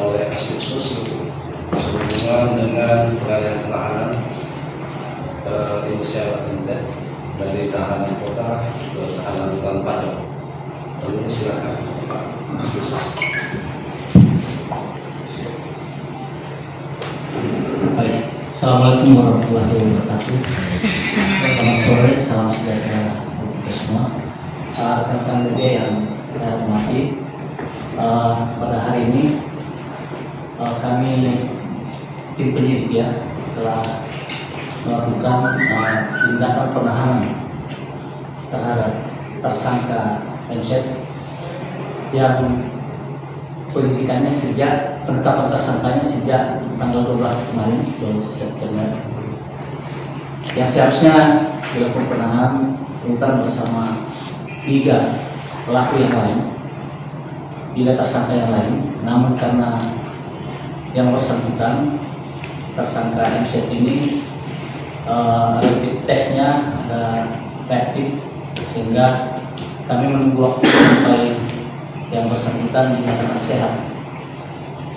oleh Kaskitsus sehubungan dengan pengalihan tahanan inisial NZ dari tahanan kota ke tahanan rutan Pajak. Lalu silakan Pak Kaskitsus. Baik, Assalamualaikum warahmatullahi wabarakatuh. Selamat sore, salam sejahtera untuk kita semua. Rekan-rekan media yang saya hormati, pada hari ini kami tim penyidik telah melakukan tindakan penahanan terhadap tersangka MZ yang penyidikannya penetapan tersangkanya sejak tanggal 12 kemarin, 12 September, yang seharusnya dilakukan penahanan rutan bersama 3 pelaku yang lain, 3 tersangka yang lain. Namun karena yang bersangkutan tersangka MZ ini rapid testnya ada reaktif, sehingga kami menunggu waktu sampai yang bersangkutan dinyatakan sehat.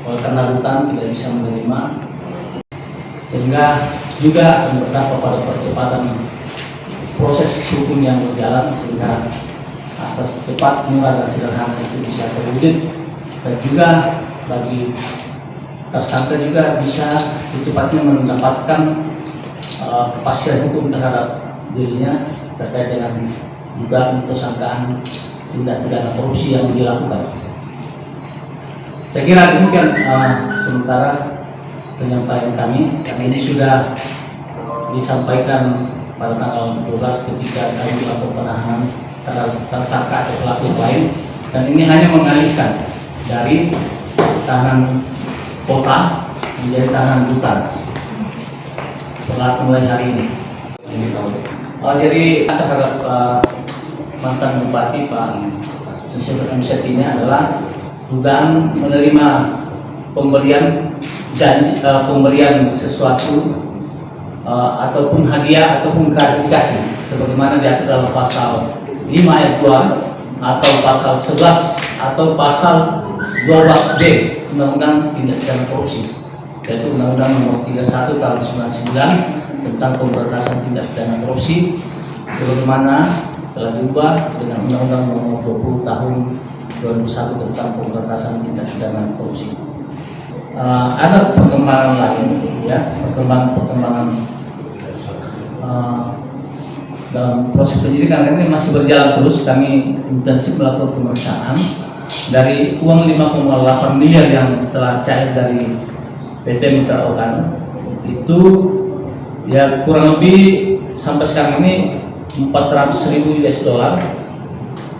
Oleh karena rutan tidak bisa menerima, sehingga juga akan berdampak pada percepatan proses hukum yang berjalan, sehingga asas cepat, murah, dan sederhana itu bisa terwujud, dan juga bagi tersangka juga bisa secepatnya mendapatkan kepastian hukum terhadap dirinya terkait dengan dugaan tersangkaan tindak pidana korupsi yang dilakukan. Saya kira demikian sementara penyampaian kami. Ini sudah disampaikan pada tanggal 12 ketika kami melakukan penahanan terhadap tersangka atau pelaku yang lain, dan ini hanya mengalihkan dari tahanan kota menjadi tahanan rutan setelah mulai hari ini. Jadi terhadap mantan Bupati Pak MZ ini adalah dugaan menerima pemberian pemberian sesuatu ataupun hadiah ataupun gratifikasi sebagaimana diatur dalam pasal 5 ayat 2 atau pasal 11 atau pasal 12D Undang-Undang Tindak Pidana Korupsi, yaitu Undang-Undang Nomor 31 Tahun 99 tentang Pemberantasan Tindak Pidana Korupsi, sebagaimana telah diubah dengan Undang-Undang Nomor 20 Tahun 2001 tentang Pemberantasan Tindak Pidana Korupsi. Ada perkembangan lain, perkembangan dalam proses penyidikan ini masih berjalan terus. Kami intensif melakukan pemeriksaan dari uang 5,8 miliar yang telah cair dari PT Mitra Organ, itu ya kurang lebih sampai sekarang ini 400.000 US dollar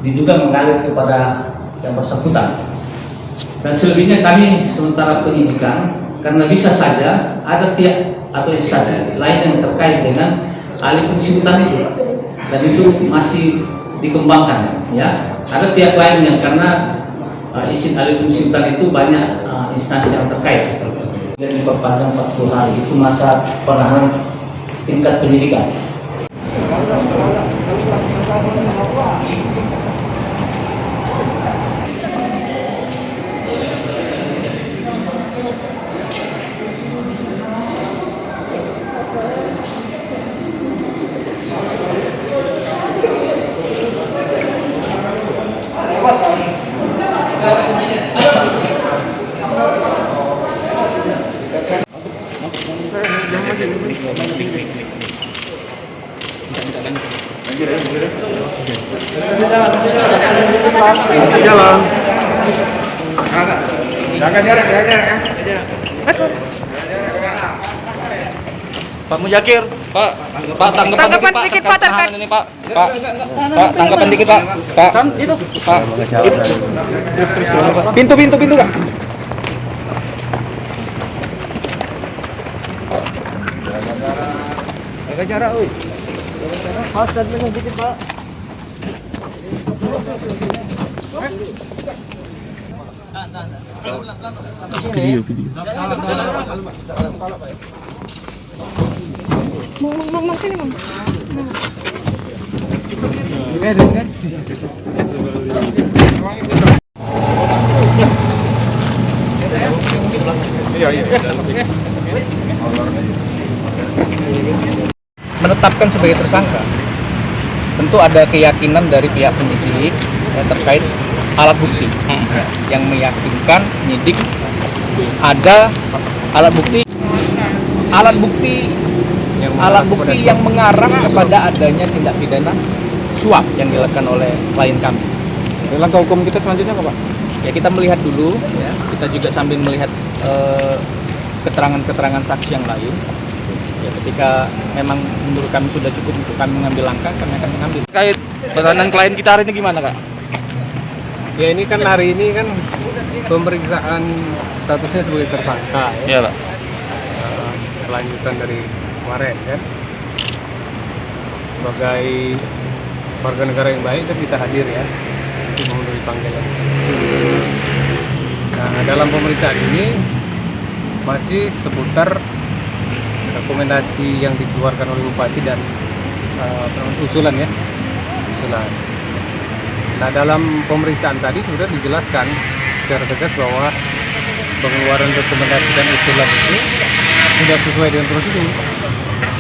diduga mengalir kepada yang bersangkutan. Dan selebihnya kami sementara penyidikan karena bisa saja ada pihak atau instansi lain yang terkait dengan alih fungsi hutan itu, dan itu masih dikembangkan. Ya, ada pihak lain yang karena izin alih fungsi hutan itu banyak instansi yang terkait. Dan diperpanjang 40 hari itu masa penahanan tingkat penyidikan. Jalan. Jaga jarak ya. Pak Muzakir, Pak tanggapan sedikit Pak terkait ini Pak tanggapan dikit Pak. Itu Pak. Pintu Kak. Jaga jarak, oi. Pas dan sedikit, Pak. Video. Mau sini, Mam. Ini Menetapkan sebagai tersangka, tentu ada keyakinan dari pihak penyidik terkait alat bukti yang meyakinkan penyidik ada alat bukti yang mengarah kepada adanya tindak pidana suap yang dilakukan oleh klien kami. Langkah hukum kita selanjutnya apa, Pak? Ya, kita melihat dulu, ya, kita juga sambil melihat keterangan-keterangan saksi yang lain. Ya, ketika memang menurut kami sudah cukup untuk kami mengambil langkah, kami akan mengambil. Terkait penanganan klien kita hari ini gimana, Kak? Ya ini kan hari ini kan pemeriksaan statusnya sebagai tersangka ya. Iya, Pak. Kelanjutan dari kemarin kan. Sebagai warga negara yang baik kan kita hadir ya untuk memenuhi panggilan. Nah, dalam pemeriksaan ini masih seputar rekomendasi yang dikeluarkan oleh Bupati dan usulan. Nah, dalam pemeriksaan tadi sebenarnya dijelaskan secara tegas bahwa pengeluaran rekomendasi dan usulan itu sudah sesuai dengan prosedur,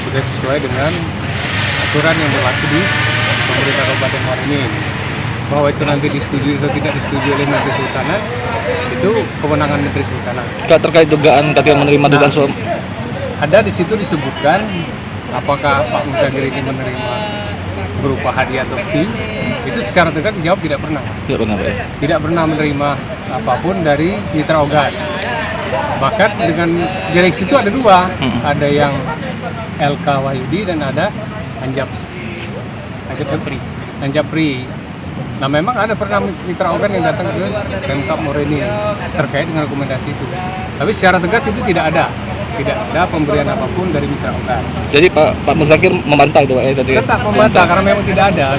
sudah sesuai dengan aturan yang berlaku di pemerintah Kabupaten Muarani. Bahwa itu nanti disetujui atau tidak disetujui oleh Menteri Kehutanan itu kewenangan Menteri Kehutanan. Kak, terkait dugaan ketika menerima dugaan suap. Ada di situ disebutkan apakah Pak Muzakir ini menerima berupa hadiah atau fee, itu secara tegas dijawab tidak pernah. Tidak pernah, Pak. Tidak pernah menerima apapun dari mitra ogat. Bahkan dengan direksi itu ada dua, ada yang LK Wahyudi dan ada Anjapri. Nah, memang ada pernah mitra organ yang datang ke Pemkab Muarani terkait dengan rekomendasi itu. Tapi secara tegas itu tidak ada pemberian apapun dari mitra organ. Jadi Pak Muzakir membantah itu, Pak, ya, tadi. Tetap membantah karena memang tidak ada.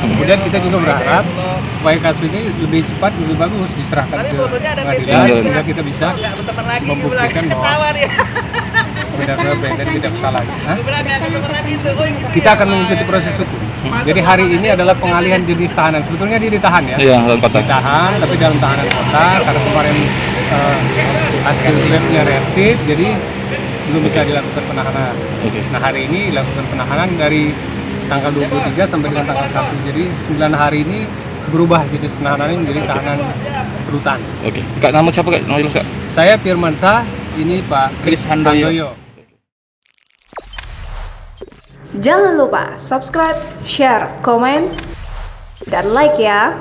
Kemudian kita juga berharap supaya kasus ini lebih cepat, lebih bagus diserahkan ke pengadilan sehingga kita bisa membuktikan bahwa benar-benar BNN tidak bersalah. Kita akan mengikuti proses hukum. Jadi hari ini adalah pengalihan jenis tahanan. Sebetulnya dia ditahan ya. Iya, dalam kota. Ditahan, tapi dalam tahanan kota karena kemarin hasil swabnya reaktif, jadi belum bisa dilakukan penahanan. Oke. Nah, hari ini dilakukan penahanan dari tanggal 23 sampai dengan tanggal 1. Jadi 9 hari ini berubah jenis penahanannya menjadi tahanan rutan. Oke. Kak, nama siapa, Kak? Nama jelas, Kak? Saya Firmansyah, ini Pak Kris Handoyo. Jangan lupa subscribe, share, komen, dan like ya.